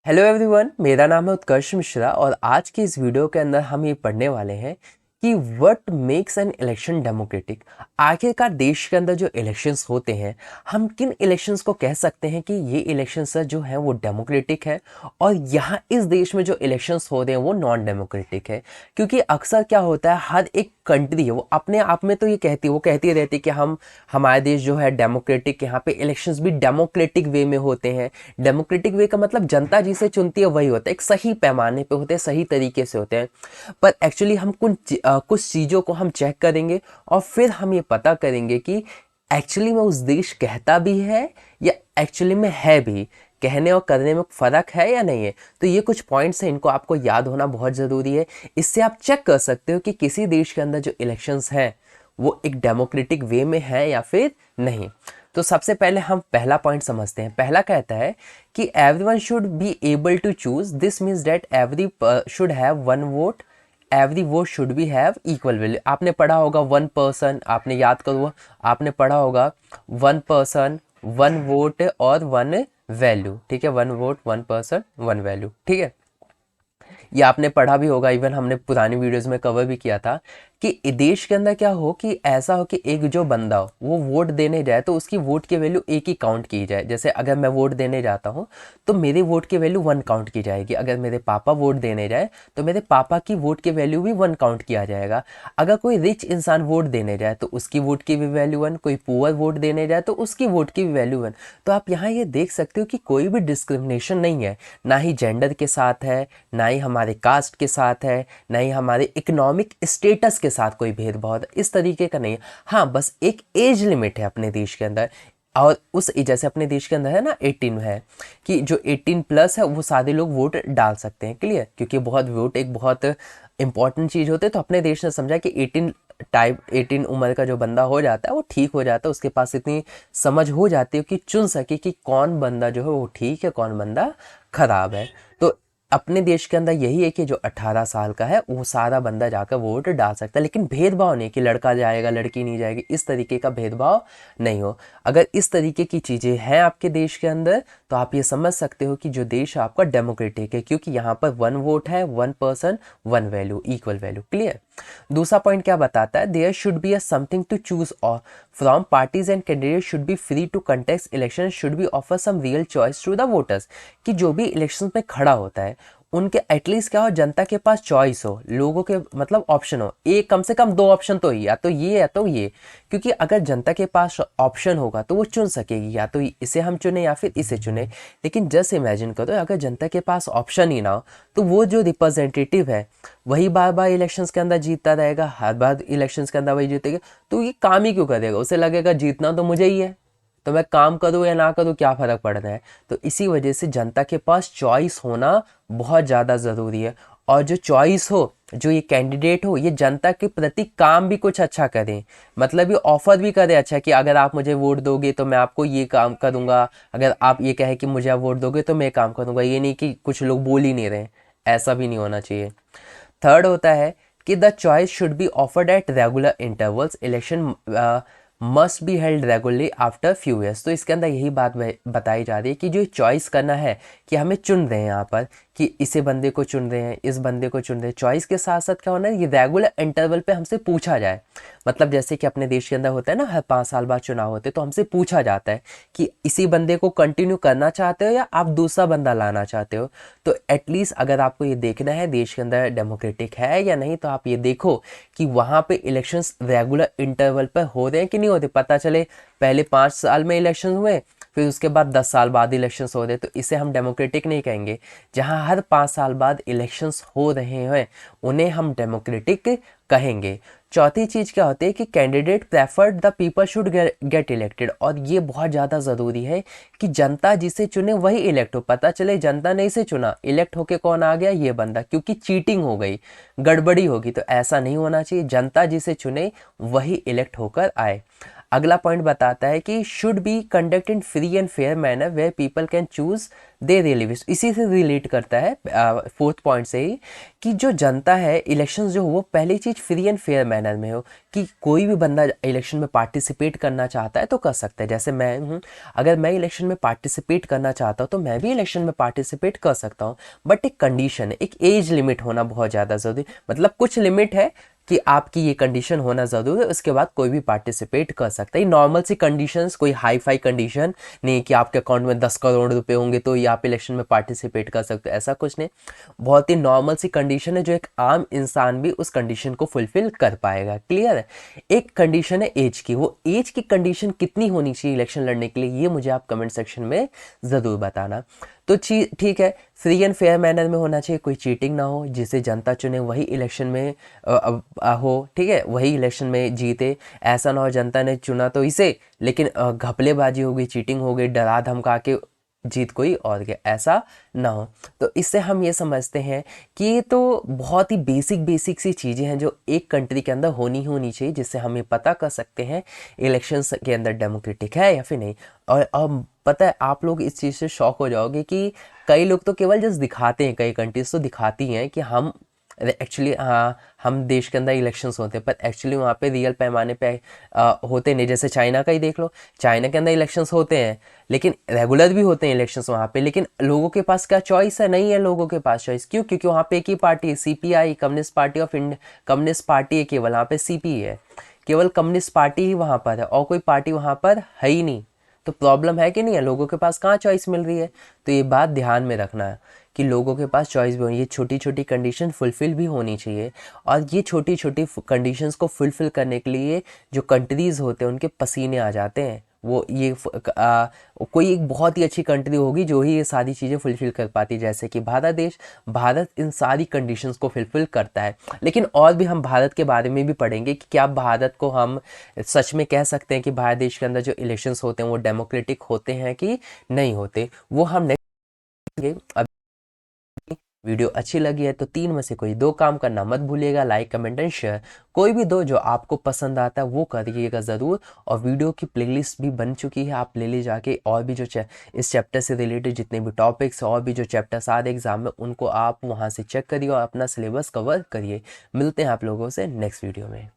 Hello everyone, मेरा नाम है उत्कर्ष मिश्रा और आज की इस वीडियो के अंदर हम ये पढ़ने वाले हैं कि what makes an election democratic. आखिरकार देश के अंदर जो इलेक्शंस होते हैं, हम किन इलेक्शंस को कह सकते हैं कि ये इलेक्शंस जो है वो डेमोक्रेटिक है और यहाँ इस देश में जो इलेक्शंस हो रहे हैं वो नॉन डेमोक्रेटिक है। क्योंकि अक्सर क्या होता है, हर एक कंट्री है वो अपने आप में तो ये कहती है, वो कहती रहती है कि हमारे देश जो है डेमोक्रेटिक, यहाँ पे इलेक्शंस भी डेमोक्रेटिक वे में होते हैं। डेमोक्रेटिक वे का मतलब जनता जिसे चुनती है वही होता है, एक सही पैमाने पे होते हैं, सही तरीके से होते हैं। पर एक्चुअली हम कुछ चीज़ों को हम चेक करेंगे और फिर हम ये पता करेंगे कि एक्चुअली में उस देश कहता भी है या एक्चुअली में है भी, कहने और करने में फ़र्क है या नहीं है। तो ये कुछ पॉइंट्स हैं, इनको आपको याद होना बहुत ज़रूरी है। इससे आप चेक कर सकते हो कि किसी देश के अंदर जो इलेक्शंस हैं वो एक डेमोक्रेटिक वे में है या फिर नहीं। तो सबसे पहले हम पहला पॉइंट समझते हैं। पहला कहता है कि everyone should be able to choose, this means that every should have one vote, every vote should be have equal value. आपने पढ़ा होगा वन पर्सन, आपने याद करो, आपने पढ़ा होगा वन पर्सन वन वोट और वन वैल्यू। ठीक है, one vote one person one value. ठीक है, ये आपने पढ़ा भी होगा, इवन हमने पुरानी वीडियोस में कवर भी किया था कि देश के अंदर क्या हो कि ऐसा हो कि एक जो बंदा हो वो वोट देने जाए तो उसकी वोट की वैल्यू एक ही काउंट की जाए। जैसे अगर मैं वोट देने जाता हूँ तो मेरे वोट की वैल्यू वन काउंट की जाएगी। अगर मेरे पापा वोट देने जाए तो मेरे पापा की वोट की वैल्यू भी वन काउंट किया जाएगा। अगर कोई रिच इंसान वोट देने जाए तो उसकी वोट की भी वैल्यू वन, कोई पुअर वोट देने जाए तो उसकी वोट की भी वैल्यू वन। तो आप यहाँ ये देख सकते हो कि कोई भी डिस्क्रिमिनेशन नहीं है, ना ही जेंडर के साथ है, ना ही हमारे कास्ट के साथ है, ना ही हमारे इकोनॉमिक स्टेटस के साथ कोई भेदभाव है, इस तरीके का नहीं है। हाँ, बस एक एज लिमिट है अपने देश के अंदर, और उस जैसे अपने देश के अंदर है ना 18 है कि जो 18 प्लस है वो सारे लोग वोट डाल सकते हैं। क्लियर, क्योंकि बहुत वोट एक बहुत इंपॉर्टेंट चीज़ होती है। तो अपने देश ने समझा कि 18 उम्र का जो बंदा हो जाता है वो ठीक हो जाता है, उसके पास इतनी समझ हो जाती है कि चुन सके कि कौन बंदा जो है वो ठीक है, कौन बंदा खराब है। तो अपने देश के अंदर यही है कि जो 18 साल का है वो सारा बंदा जाकर वोट डाल सकता है, लेकिन भेदभाव नहीं कि लड़का जाएगा लड़की नहीं जाएगी, इस तरीके का भेदभाव नहीं हो। अगर इस तरीके की चीज़ें हैं आपके देश के अंदर तो आप ये समझ सकते हो कि जो देश आपका डेमोक्रेटिक है, क्योंकि यहाँ पर वन वोट है, one person one value, equal value. Clear. दूसरा पॉइंट क्या बताता है, there should be a something to choose from parties and candidate should be free to contest election should be offer some real choice to the voters. कि जो भी election में खड़ा होता है उनके एटलीस्ट क्या हो, जनता के पास चॉइस हो, लोगों के मतलब ऑप्शन हो, एक कम से कम दो ऑप्शन तो ही, या तो ये या तो ये। क्योंकि अगर जनता के पास ऑप्शन होगा तो वो चुन सकेगी, या तो इसे हम चुने या फिर इसे चुने। लेकिन जस्ट इमेजिन करो अगर जनता के पास ऑप्शन ही ना हो तो वो जो रिप्रेजेंटेटिव है वही बार बार इलेक्शंस के अंदर जीतता रहेगा, हर बार इलेक्शंस के अंदर वही जीतेगा, तो ये काम ही क्यों करेगा? उसे लगेगा जीतना तो मुझे ही है, तो मैं काम करूँ या ना करूँ क्या फ़र्क पड़ रहा है। तो इसी वजह से जनता के पास चॉइस होना बहुत ज़्यादा ज़रूरी है। और जो चॉइस हो, जो ये कैंडिडेट हो, ये जनता के प्रति काम भी कुछ अच्छा करें, मतलब ये ऑफर भी करे अच्छा कि अगर आप मुझे वोट दोगे तो मैं आपको ये काम करूँगा, अगर आप ये कहे कि मुझे आप वोट दोगे तो मैं काम करूँगा। ये नहीं कि कुछ लोग बोल ही नहीं रहे, ऐसा भी नहीं होना चाहिए। थर्ड होता है कि the choice should be offered at regular intervals, election must be held regularly after few years. तो इसके अंदर यही बात बताई जा रही है कि जो चॉइस करना है कि हमें चुन रहे हैं यहाँ पर कि इसे बंदे को चुन रहे हैं, इस बंदे को चुन रहे हैं, चॉइस के साथ साथ क्या होना है, ये रेगुलर इंटरवल पे हमसे पूछा जाए। मतलब जैसे कि अपने देश के अंदर होता है ना, हर 5 साल बाद चुनाव होते हैं, तो हमसे पूछा जाता है कि इसी बंदे को कंटिन्यू करना चाहते हो या आप दूसरा बंदा लाना चाहते हो। तो एटलीस्ट अगर आपको ये देखना है देश के अंदर डेमोक्रेटिक है या नहीं, तो आप ये देखो कि वहाँ पे इलेक्शंस रेगुलर इंटरवल पर हो रहे हैं कि नहीं होते। पता चले पहले 5 साल में इलेक्शन हुए, फिर उसके बाद 10 साल बाद इलेक्शंस हो रहे, तो इसे हम डेमोक्रेटिक नहीं कहेंगे। जहां हर 5 साल बाद इलेक्शंस हो रहे हैं उन्हें हम डेमोक्रेटिक कहेंगे। चौथी चीज क्या होती है कि candidate preferred the people should get elected, और ये बहुत ज़्यादा ज़रूरी है कि जनता जिसे चुने वही इलेक्ट हो। पता चले जनता ने इसे चुना, इलेक्ट होके कौन आ गया, ये बंदा, क्योंकि चीटिंग हो गई, गड़बड़ी होगी, तो ऐसा नहीं होना चाहिए। जनता जिसे चुने वही इलेक्ट होकर आए। अगला पॉइंट बताता है कि should be conduct in free and fair manner where people can choose they really wish. इसी से रिलेट करता है फोर्थ पॉइंट से ही, कि जो जनता है इलेक्शंस जो हो वो पहली चीज़ फ्री एंड फेयर मैनर में हो, कि कोई भी बंदा इलेक्शन में पार्टिसिपेट करना चाहता है तो कर सकता है। जैसे मैं हूँ, अगर मैं इलेक्शन में पार्टिसिपेट करना चाहता हूँ तो मैं भी इलेक्शन में पार्टिसिपेट कर सकता हूँ, बट एक कंडीशन है, एक एज लिमिट होना बहुत ज़्यादा ज़रूरी, मतलब कुछ लिमिट है कि आपकी ये कंडीशन होना ज़रूरी है, उसके बाद कोई भी पार्टिसिपेट कर सकता है। नॉर्मल सी कंडीशंस, कोई हाई फाई कंडीशन नहीं कि आपके अकाउंट में 10 करोड़ रुपए होंगे तो ये आप इलेक्शन में पार्टिसिपेट कर सकते हो, ऐसा कुछ नहीं। बहुत ही नॉर्मल सी कंडीशन है जो एक आम इंसान भी उस कंडीशन को फुलफिल कर पाएगा। क्लियर है। एक कंडीशन है एज की, वो एज की कंडीशन कितनी होनी चाहिए इलेक्शन लड़ने के लिए, ये मुझे आप कमेंट सेक्शन में ज़रूर बताना। तो ठीक है, फ्री एंड फेयर मैनर में होना चाहिए, कोई चीटिंग ना हो, जिसे जनता चुने वही इलेक्शन में हो, ठीक है, वही इलेक्शन में जीते। ऐसा ना हो जनता ने चुना तो इसे, लेकिन घपलेबाजी हो गई, चीटिंग हो गई, डरा धमका के जीत कोई और गया, ऐसा ना हो। तो इससे हम ये समझते हैं कि ये तो बहुत ही बेसिक बेसिक सी चीज़ें हैं जो एक कंट्री के अंदर होनी चाहिए, जिससे हम ये पता कर सकते हैं इलेक्शंस के अंदर डेमोक्रेटिक है या फिर नहीं। और अब पता है, आप लोग इस चीज़ से शॉक हो जाओगे कि कई लोग तो केवल जस्ट दिखाते हैं, कई कंट्रीज तो दिखाती हैं कि हम एक्चुअली, हाँ, हम देश के अंदर इलेक्शंस होते हैं, पर एक्चुअली वहाँ पे रियल पैमाने पे होते नहीं। जैसे चाइना का ही देख लो, चाइना के अंदर इलेक्शंस होते हैं, लेकिन रेगुलर भी होते हैं इलेक्शंस वहाँ पे, लेकिन लोगों के पास क्या चॉइस है? नहीं है लोगों के पास चॉइस। क्यों? क्योंकि वहाँ पे एक ही पार्टी है, CPI, communist party of India, communist party है केवल, वहाँ पे सीपी है, केवल कम्युनिस्ट पार्टी ही वहाँ पर है और कोई पार्टी वहाँ पर है ही नहीं। तो प्रॉब्लम है कि नहीं है? लोगों के पास कहाँ चॉइस मिल रही है? तो ये बात ध्यान में रखना है कि लोगों के पास चॉइस भी होनी, ये छोटी छोटी कंडीशन फुलफिल भी होनी चाहिए। और ये छोटी छोटी कंडीशंस को फुलफिल करने के लिए जो कंट्रीज़ होते हैं उनके पसीने आ जाते हैं। वो ये कोई एक बहुत ही अच्छी कंट्री होगी जो ही ये सारी चीज़ें फुलफिल कर पाती है, जैसे कि भारत देश। भारत इन सारी कंडीशंस को फुलफिल करता है। लेकिन और भी हम भारत के बारे में भी पढ़ेंगे कि क्या भारत को हम सच में कह सकते हैं कि भारत देश के अंदर जो इलेक्शंस होते हैं वो डेमोक्रेटिक होते हैं कि नहीं होते, वो हम नेक्स्ट। वीडियो अच्छी लगी है तो तीन में से कोई दो काम करना मत भूलिएगा, लाइक कमेंट एंड शेयर। कोई भी दो जो आपको पसंद आता है वो करिएगा ज़रूर। और वीडियो की प्लेलिस्ट भी बन चुकी है, आप ले जाके और भी जो इस चैप्टर से रिलेटेड जितने भी टॉपिक्स और भी जो चैप्टर्स आ रहे एग्जाम में उनको आप वहाँ से चेक करिए और अपना सिलेबस कवर करिए। मिलते हैं आप लोगों से नेक्स्ट वीडियो में।